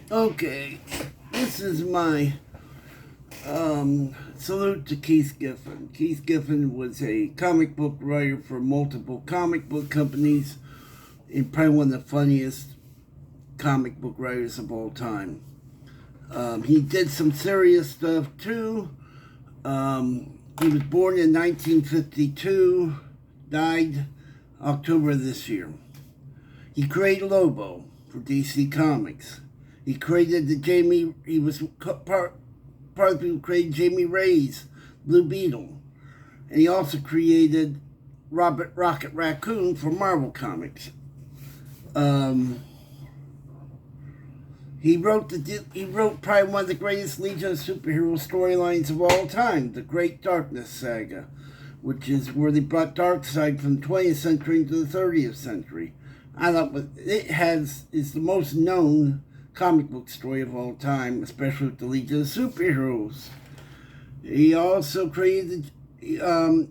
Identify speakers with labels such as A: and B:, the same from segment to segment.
A: Okay, this is my salute to Keith Giffen. Keith Giffen was a comic book writer for multiple comic book companies and probably one of the funniest comic book writers of all time. He did some serious stuff too. He was born in 1952, died October of this year. He created Lobo for DC Comics. He created he was part of the people who created Jamie Ray's Blue Beetle. And he also created Robert Rocket Raccoon for Marvel Comics. He wrote probably one of the greatest Legion of Superhero storylines of all time, the Great Darkness Saga, which is where they brought Darkseid from the 20th century into the 30th century. I thought is the most known comic book story of all time, especially with the Legion of Superheroes. He also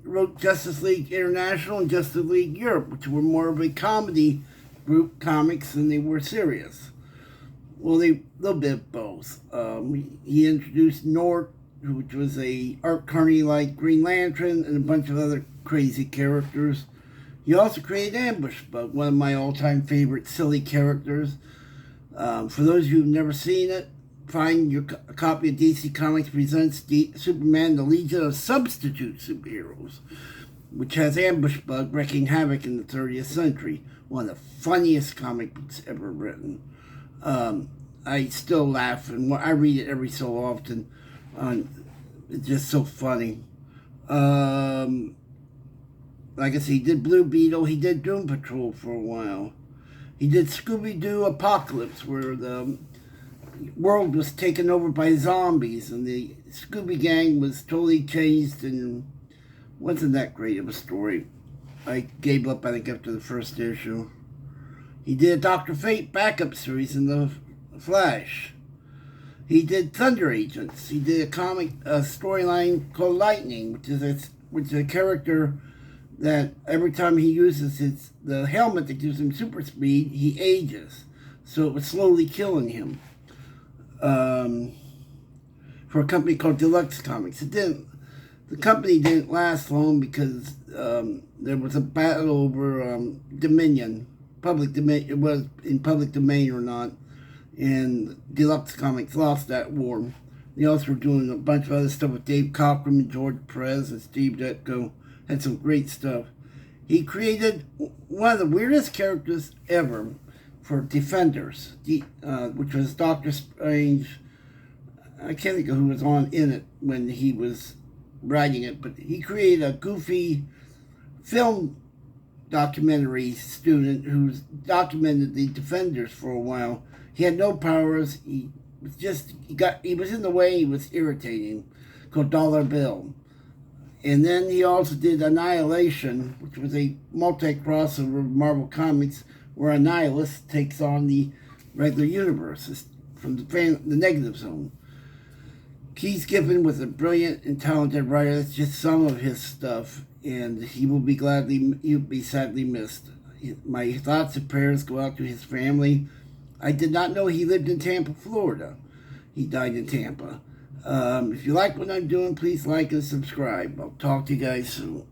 A: wrote Justice League International and Justice League Europe, which were more of a comedy group comics than they were serious. Well, they a little bit of both. He introduced Nort, which was a Art Carney-like Green Lantern, and a bunch of other crazy characters. He also created Ambush Bug, one of my all-time favorite silly characters. For those of you who've never seen it, find a copy of DC Comics Presents Superman, the Legion of Substitute Superheroes, which has Ambush Bug wreaking havoc in the 30th century. One of the funniest comic books ever written. I still laugh, and I read it every so often. It's just so funny. Like I said, he did Blue Beetle. He did Doom Patrol for a while. He did Scooby-Doo Apocalypse, where the world was taken over by zombies, and the Scooby Gang was totally changed, and wasn't that great of a story. I gave up, I think, after the first issue. He did a Dr. Fate backup series in the Flash. He did Thunder Agents. He did a storyline called Lightning, which is a character that every time he uses the helmet that gives him super speed, he ages. So it was slowly killing him. For a company called Deluxe Comics. The company didn't last long because there was a battle over Dominion. Public domain. It was in public domain or not. And Deluxe Comics lost that war. They also were doing a bunch of other stuff with Dave Cockrum and George Perez and Steve Ditko. Had some great stuff. He created one of the weirdest characters ever for Defenders, which was Doctor Strange. I can't think of who was in it when he was writing it, but he created a goofy film documentary student who's documented the Defenders for a while. He had no powers. He was in the way. He was irritating. Called Dollar Bill. And then he also did Annihilation, which was a multi-crossover of Marvel Comics, where Annihilus takes on the regular universe from the negative zone. Keith Giffen was a brilliant and talented writer. That's just some of his stuff, and he'll be sadly missed. My thoughts and prayers go out to his family. I did not know he lived in Tampa, Florida. He died in Tampa. If you like what I'm doing, please like and subscribe. I'll talk to you guys soon.